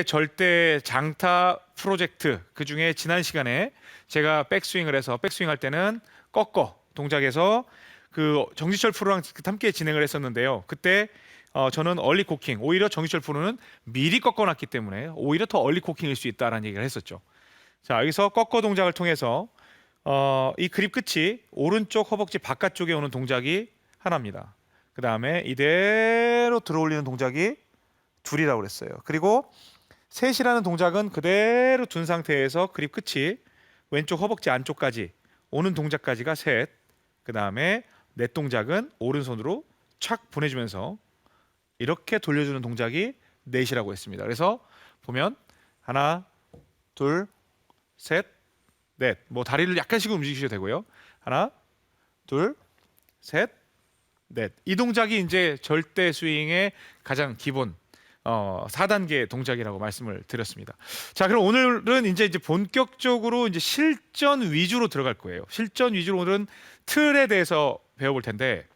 절대 장타 프로젝트, 그중에 지난 시간에 제가 백스윙을 해서 백스윙 할 때는 꺾어 동작에서 그 정지철 프로랑 함께 진행을 했었는데요. 그때 저는 얼리 코킹, 오히려 정지철 프로는 미리 꺾어놨기 때문에 오히려 더 얼리 코킹일 수 있다라는 얘기를 했었죠. 자, 여기서 꺾어 동작을 통해서 이 그립 끝이 오른쪽 허벅지 바깥쪽에 오는 동작이 하나입니다. 그 다음에 이대로 들어올리는 동작이 둘이라고 그랬어요. 그리고 셋이라는 동작은 그대로 둔 상태에서 그립 끝이 왼쪽 허벅지 안쪽까지 오는 동작까지가 셋. 그 다음에 넷 동작은 오른손으로 착 보내주면서 이렇게 돌려주는 동작이 넷이라고 했습니다. 그래서 보면 하나, 둘, 셋, 넷. 뭐 다리를 약간씩 움직이셔도 되고요. 하나, 둘, 셋, 넷. 이 동작이 이제 절대 스윙의 가장 기본 4단계 동작이라고 말씀을 드렸습니다. 자, 그럼 오늘은 이제 본격적으로 이제 실전 위주로 들어갈 거예요. 실전 위주로 오늘은 틀에 대해서 배워볼 텐데,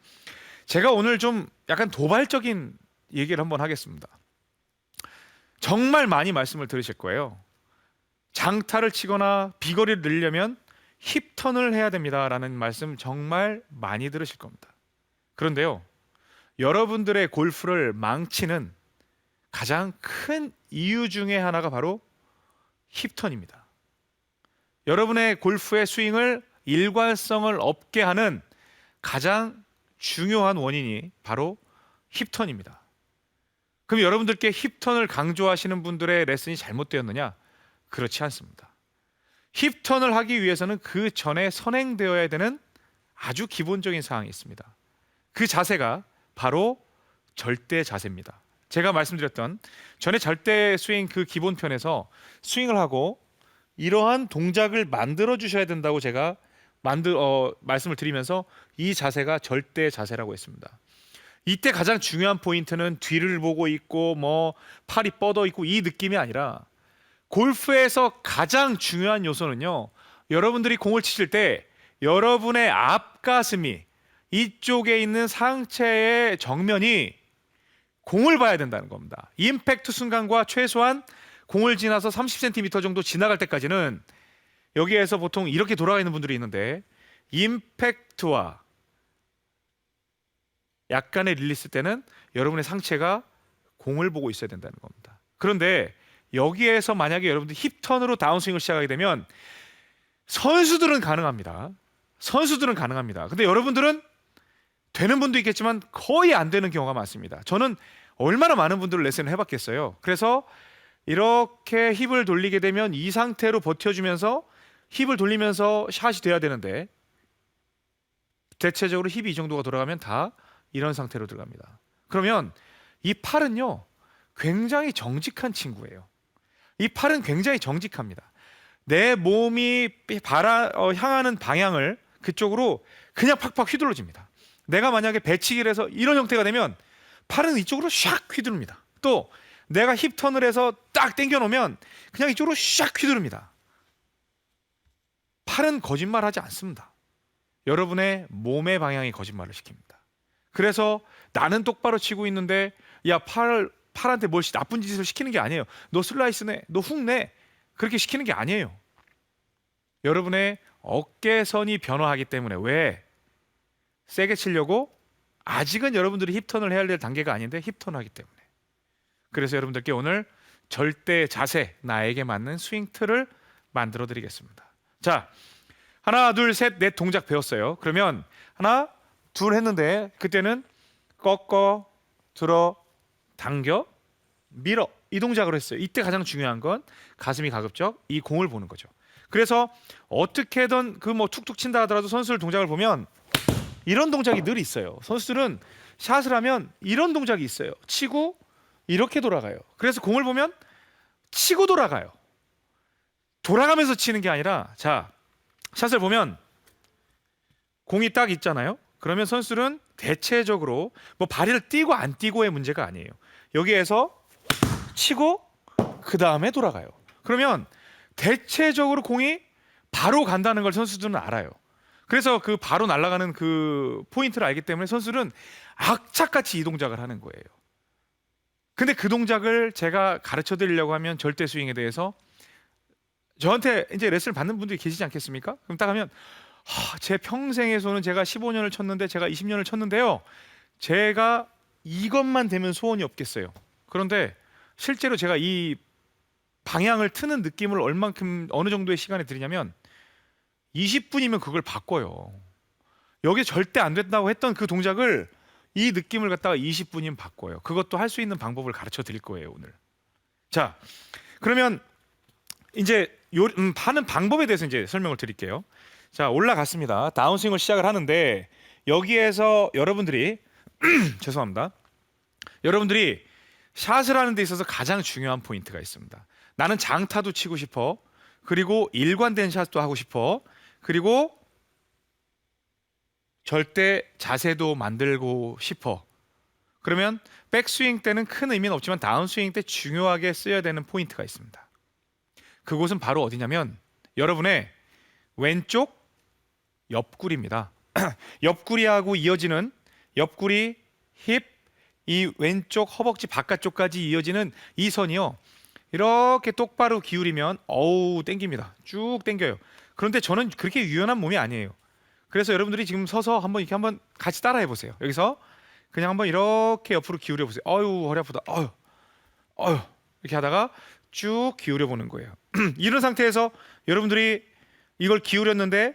제가 오늘 좀 약간 도발적인 얘기를 한번 하겠습니다. 정말 많이 말씀을 들으실 거예요. 장타를 치거나 비거리를 늘려면 힙턴을 해야 됩니다라는 말씀 정말 많이 들으실 겁니다. 그런데요, 여러분들의 골프를 망치는 가장 큰 이유 중에 하나가 바로 힙턴입니다. 여러분의 골프의 스윙을 일관성을 없게 하는 가장 중요한 원인이 바로 힙턴입니다. 그럼 여러분들께 힙턴을 강조하시는 분들의 레슨이 잘못되었느냐? 그렇지 않습니다. 힙턴을 하기 위해서는 그 전에 선행되어야 되는 아주 기본적인 사항이 있습니다. 그 자세가 바로 절대 자세입니다. 제가 말씀드렸던 전에 절대 스윙 그 기본편에서 스윙을 하고 이러한 동작을 만들어 주셔야 된다고 제가 말씀을 드리면서 이 자세가 절대 자세라고 했습니다. 이때 가장 중요한 포인트는 뒤를 보고 있고 뭐 팔이 뻗어 있고 이 느낌이 아니라, 골프에서 가장 중요한 요소는요, 여러분들이 공을 치실 때 여러분의 앞가슴이, 이쪽에 있는 상체의 정면이 공을 봐야 된다는 겁니다. 임팩트 순간과 최소한 공을 지나서 30cm 정도 지나갈 때까지는 여기에서 보통 이렇게 돌아가 있는 분들이 있는데, 임팩트와 약간의 릴리스 때는 여러분의 상체가 공을 보고 있어야 된다는 겁니다. 그런데 여기에서 만약에 여러분들 힙턴으로 다운스윙을 시작하게 되면 선수들은 가능합니다. 선수들은 가능합니다. 근데 여러분들은 되는 분도 있겠지만 거의 안 되는 경우가 많습니다. 저는 얼마나 많은 분들을 레슨을 해봤겠어요. 그래서 이렇게 힙을 돌리게 되면 이 상태로 버텨주면서 힙을 돌리면서 샷이 돼야 되는데, 대체적으로 힙이 이 정도가 돌아가면 다 이런 상태로 들어갑니다. 그러면 이 팔은요, 굉장히 정직한 친구예요. 이 팔은 굉장히 정직합니다. 내 몸이 향하는 방향을 그쪽으로 그냥 팍팍 휘둘러집니다. 내가 만약에 배치기를 해서 이런 형태가 되면 팔은 이쪽으로 샥 휘두릅니다. 또 내가 힙턴을 해서 딱 당겨 놓으면 그냥 이쪽으로 샥 휘두릅니다. 팔은 거짓말하지 않습니다. 여러분의 몸의 방향이 거짓말을 시킵니다. 그래서 나는 똑바로 치고 있는데 야, 팔한테 뭘 나쁜 짓을 시키는 게 아니에요. 너 슬라이스 내, 너 훅 내, 그렇게 시키는 게 아니에요. 여러분의 어깨선이 변화하기 때문에, 왜? 세게 치려고 아직은 여러분들이 힙턴을 해야 될 단계가 아닌데 힙턴을 하기 때문에. 그래서 여러분들께 오늘 절대 자세, 나에게 맞는 스윙 틀을 만들어 드리겠습니다. 자, 하나, 둘, 셋, 넷 동작 배웠어요. 그러면 하나, 둘 했는데 그때는 꺾어, 들어, 당겨, 밀어, 이 동작으로 했어요. 이때 가장 중요한 건 가슴이 가급적 이 공을 보는 거죠. 그래서 어떻게든 그 뭐 툭툭 친다 하더라도 선수들 동작을 보면 이런 동작이 늘 있어요. 선수들은 샷을 하면 이런 동작이 있어요. 치고 이렇게 돌아가요. 그래서 공을 보면 치고 돌아가요. 돌아가면서 치는 게 아니라, 자, 샷을 보면 공이 딱 있잖아요. 그러면 선수들은 대체적으로 뭐 발을 띄고 안 띄고의 문제가 아니에요. 여기에서 치고 그 다음에 돌아가요. 그러면 대체적으로 공이 바로 간다는 걸 선수들은 알아요. 그래서 그 바로 날아가는 그 포인트를 알기 때문에 선수들은 악착같이 이 동작을 하는 거예요. 근데 그 동작을 제가 가르쳐 드리려고 하면 절대 스윙에 대해서 저한테 이제 레슨을 받는 분들이 계시지 않겠습니까? 그럼 딱 하면 제 평생에서는 제가 15년을 쳤는데 제가 20년을 쳤는데요. 제가 이것만 되면 소원이 없겠어요. 그런데 실제로 제가 이 방향을 트는 느낌을 얼만큼 어느 정도의 시간에 들이냐면 20분이면 그걸 바꿔요. 여기 절대 안 된다고 했던 그 동작을 이 느낌을 갖다가 20분이면 바꿔요. 그것도 할 수 있는 방법을 가르쳐 드릴 거예요, 오늘. 자, 그러면 이제 하는 방법에 대해서 이제 설명을 드릴게요. 자, 올라갔습니다. 다운스윙을 시작을 하는데 여기에서 여러분들이 죄송합니다. 여러분들이 샷을 하는 데 있어서 가장 중요한 포인트가 있습니다. 나는 장타도 치고 싶어. 그리고 일관된 샷도 하고 싶어. 그리고 절대 자세도 만들고 싶어. 그러면 백스윙 때는 큰 의미는 없지만 다운스윙 때 중요하게 쓰여야 되는 포인트가 있습니다. 그곳은 바로 어디냐면 여러분의 왼쪽 옆구리입니다. 옆구리하고 이어지는 옆구리, 힙, 이 왼쪽 허벅지 바깥쪽까지 이어지는 이 선이요. 이렇게 똑바로 기울이면 어우 땡깁니다. 쭉 땡겨요. 그런데 저는 그렇게 유연한 몸이 아니에요. 그래서 여러분들이 지금 서서 한번 이렇게 한번 같이 따라해 보세요. 여기서 그냥 한번 이렇게 옆으로 기울여 보세요. 어유 허리 아프다. 어유 이렇게 하다가 쭉 기울여 보는 거예요. 이런 상태에서 여러분들이 이걸 기울였는데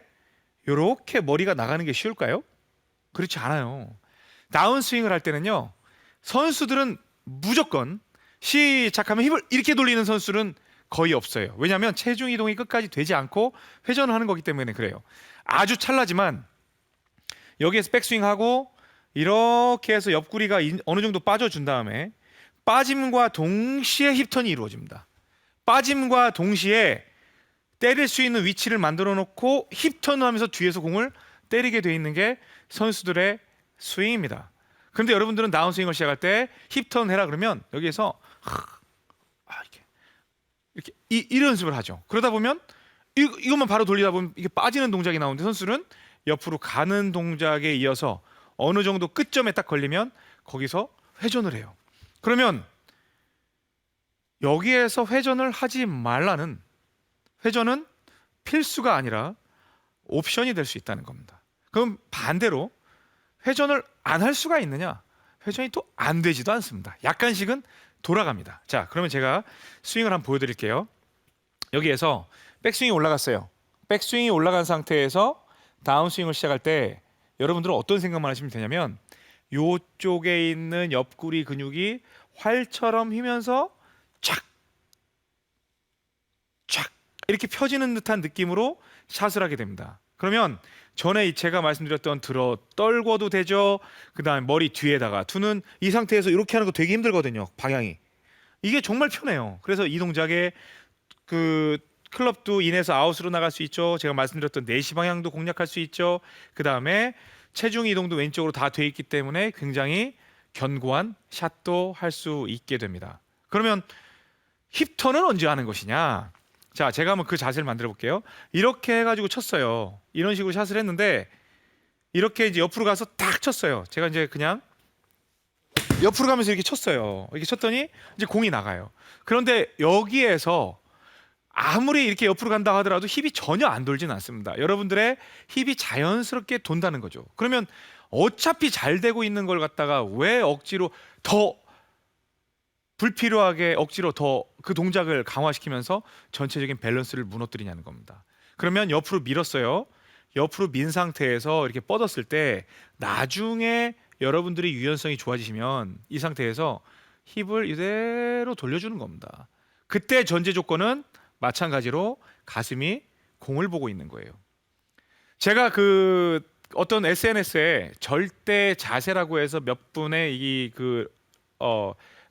이렇게 머리가 나가는 게 쉬울까요? 그렇지 않아요. 다운스윙을 할 때는요. 선수들은 무조건 시작하면 힙을 이렇게 돌리는 선수는 거의 없어요. 왜냐하면 체중 이동이 끝까지 되지 않고 회전을 하는 거기 때문에 그래요. 아주 찰나지만 여기에서 백스윙하고 이렇게 해서 옆구리가 어느 정도 빠져준 다음에 빠짐과 동시에 힙턴이 이루어집니다. 빠짐과 동시에 때릴 수 있는 위치를 만들어 놓고 힙턴을 하면서 뒤에서 공을 때리게 돼 있는 게 선수들의 스윙입니다. 그런데 여러분들은 다운스윙을 시작할 때 힙턴 해라 그러면 여기에서 이렇게 이런 연습을 하죠. 그러다 보면 이것만 바로 돌리다 보면 이게 빠지는 동작이 나오는데 선수는 옆으로 가는 동작에 이어서 어느 정도 끝점에 딱 걸리면 거기서 회전을 해요. 그러면 여기에서 회전을 하지 말라는 회전은 필수가 아니라 옵션이 될 수 있다는 겁니다. 그럼 반대로 회전을 안 할 수가 있느냐? 회전이 또 안 되지도 않습니다. 약간씩은 돌아갑니다. 자, 그러면 제가 스윙을 한번 보여드릴게요. 여기에서 백스윙이 올라갔어요. 백스윙이 올라간 상태에서 다운스윙을 시작할 때 여러분들은 어떤 생각만 하시면 되냐면 이쪽에 있는 옆구리 근육이 활처럼 휘면서 촥 이렇게 펴지는 듯한 느낌으로 샷을 하게 됩니다. 그러면 전에 제가 말씀드렸던 들어 떨궈도 되죠. 그 다음에 머리 뒤에다가 두는 이 상태에서 이렇게 하는 거 되게 힘들거든요. 방향이 이게 정말 편해요. 그래서 이 동작에 그 클럽도 인해서 아웃으로 나갈 수 있죠. 제가 말씀드렸던 4시 방향도 공략할 수 있죠. 그 다음에 체중 이동도 왼쪽으로 다 돼 있기 때문에 굉장히 견고한 샷도 할 수 있게 됩니다. 그러면 힙턴은 언제 하는 것이냐? 자, 제가 한번 그 자세를 만들어 볼게요. 이렇게 해가지고 쳤어요. 이런 식으로 샷을 했는데 이렇게 이제 옆으로 가서 딱 쳤어요. 제가 이제 그냥 옆으로 가면서 이렇게 쳤어요. 이렇게 쳤더니 이제 공이 나가요. 그런데 여기에서 아무리 이렇게 옆으로 간다 하더라도 힙이 전혀 안 돌지는 않습니다. 여러분들의 힙이 자연스럽게 돈다는 거죠. 그러면 어차피 잘 되고 있는 걸 갖다가 왜 억지로 더 불필요하게 억지로 더 그 동작을 강화시키면서 전체적인 밸런스를 무너뜨리냐는 겁니다. 그러면 옆으로 밀었어요. 옆으로 민 상태에서 이렇게 뻗었을 때 나중에 여러분들이 유연성이 좋아지시면 이 상태에서 힙을 이대로 돌려주는 겁니다. 그때 전제 조건은 마찬가지로 가슴이 공을 보고 있는 거예요. 제가 그 어떤 SNS에 절대 자세라고 해서 몇 분의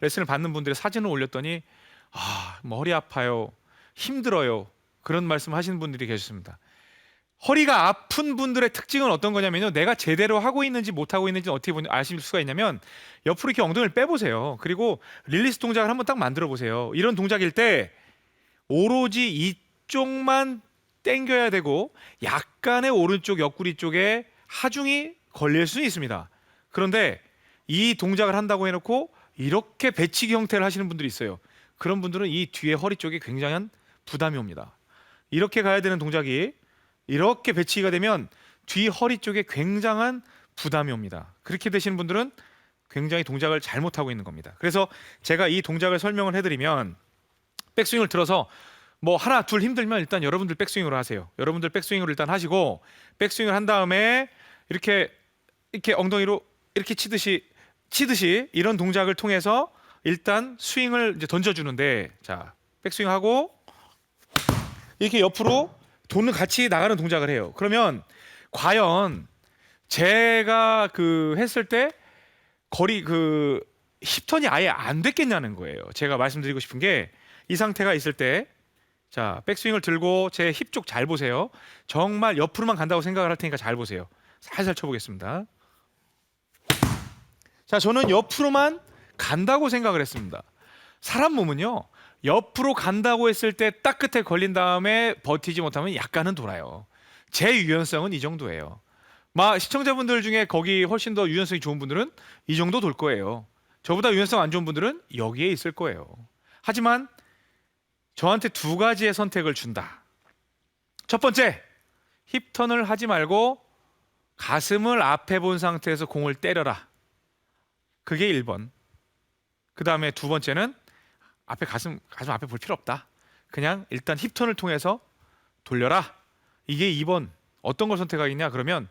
레슨을 받는 분들의 사진을 올렸더니 머리 아파요, 힘들어요 그런 말씀 하시는 분들이 계셨습니다. 허리가 아픈 분들의 특징은 어떤 거냐면요, 내가 제대로 하고 있는지 못하고 있는지 어떻게 아실 수가 있냐면 옆으로 이렇게 엉덩이를 빼보세요. 그리고 릴리스 동작을 한번 딱 만들어 보세요. 이런 동작일 때 오로지 이쪽만 당겨야 되고 약간의 오른쪽 옆구리 쪽에 하중이 걸릴 수는 있습니다. 그런데 이 동작을 한다고 해놓고 이렇게 배치기 형태를 하시는 분들이 있어요. 그런 분들은 이 뒤에 허리 쪽에 굉장한 부담이 옵니다. 이렇게 가야 되는 동작이 이렇게 배치기가 되면 뒤 허리 쪽에 굉장한 부담이 옵니다. 그렇게 되시는 분들은 굉장히 동작을 잘못하고 있는 겁니다. 그래서 제가 이 동작을 설명을 해드리면 백스윙을 들어서 뭐 하나 둘 힘들면 일단 여러분들 백스윙으로 하세요. 여러분들 백스윙으로 일단 하시고 백스윙을 한 다음에 이렇게 엉덩이로 이렇게 치듯이 이런 동작을 통해서 일단 스윙을 이제 던져주는데, 자 백스윙하고 이렇게 옆으로 돈을 같이 나가는 동작을 해요. 그러면 과연 제가 그 했을 때 거리 그 힙턴이 아예 안 됐겠냐는 거예요. 제가 말씀드리고 싶은 게 이 상태가 있을 때, 자 백스윙을 들고 제 힙 쪽 잘 보세요. 정말 옆으로만 간다고 생각을 할 테니까 잘 보세요. 살살 쳐보겠습니다. 자, 저는 옆으로만 간다고 생각을 했습니다. 사람 몸은요, 옆으로 간다고 했을 때 딱 끝에 걸린 다음에 버티지 못하면 약간은 돌아요. 제 유연성은 이 정도예요. 시청자분들 중에 거기 훨씬 더 유연성이 좋은 분들은 이 정도 돌 거예요. 저보다 유연성 안 좋은 분들은 여기에 있을 거예요. 하지만 저한테 두 가지의 선택을 준다. 첫 번째, 힙턴을 하지 말고 가슴을 앞에 본 상태에서 공을 때려라. 그게 1번. 그 다음에 두 번째는 앞에 가슴 앞에 볼 필요 없다. 그냥 일단 힙턴을 통해서 돌려라. 이게 2번. 어떤 걸 선택하겠냐? 그러면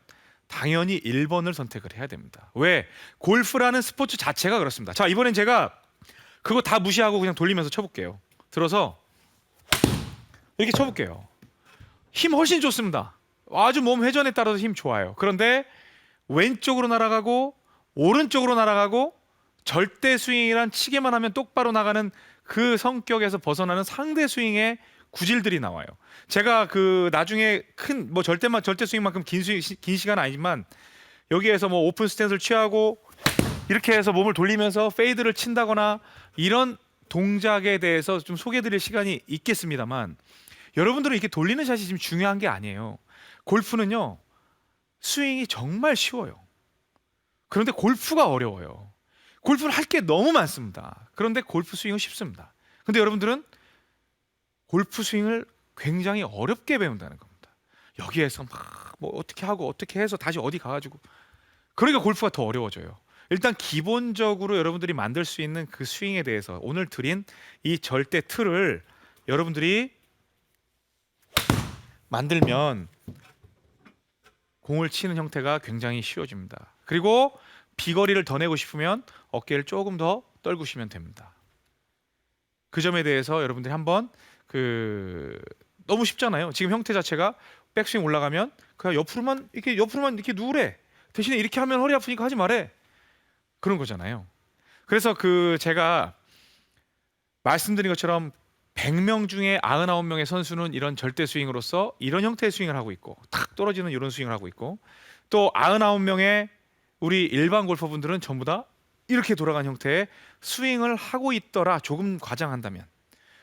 당연히 1번을 선택을 해야 됩니다. 왜? 골프라는 스포츠 자체가 그렇습니다. 자, 이번엔 제가 그거 다 무시하고 그냥 돌리면서 쳐볼게요. 들어서 이렇게 쳐볼게요. 힘 훨씬 좋습니다. 아주 몸 회전에 따라서 힘 좋아요. 그런데 왼쪽으로 날아가고 오른쪽으로 날아가고 절대 스윙이란 치기만 하면 똑바로 나가는 그 성격에서 벗어나는 상대 스윙의 구질들이 나와요. 제가 그 나중에 큰 절대 스윙만큼 긴 시간은 아니지만 여기에서 뭐 오픈 스탠스를 취하고 이렇게 해서 몸을 돌리면서 페이드를 친다거나 이런 동작에 대해서 좀 소개드릴 시간이 있겠습니다만, 여러분들은 이렇게 돌리는 샷이 지금 중요한 게 아니에요. 골프는요, 스윙이 정말 쉬워요. 그런데 골프가 어려워요. 골프는 할 게 너무 많습니다. 그런데 골프 스윙은 쉽습니다. 근데 여러분들은 골프 스윙을 굉장히 어렵게 배운다는 겁니다. 여기에서 막 뭐 어떻게 하고 어떻게 해서 다시 어디 가가지고, 그러니까 골프가 더 어려워져요. 일단 기본적으로 여러분들이 만들 수 있는 그 스윙에 대해서 오늘 드린 이 절대 틀을 여러분들이 만들면 공을 치는 형태가 굉장히 쉬워집니다. 그리고 비거리를 더 내고 싶으면 어깨를 조금 더 떨구시면 됩니다. 그 점에 대해서 여러분들이 한번 너무 쉽잖아요. 지금 형태 자체가 백스윙 올라가면 그냥 옆으로만 이렇게 누우래. 대신에 이렇게 하면 허리 아프니까 하지 말래. 그런 거잖아요. 그래서 제가 말씀드린 것처럼 100명 중에 99명의 선수는 이런 절대 스윙으로서 이런 형태의 스윙을 하고 있고, 탁 떨어지는 이런 스윙을 하고 있고, 또 99명의 우리 일반 골퍼분들은 전부 다 이렇게 돌아간 형태의 스윙을 하고 있더라. 조금 과장한다면.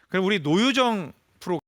그럼 우리 노유정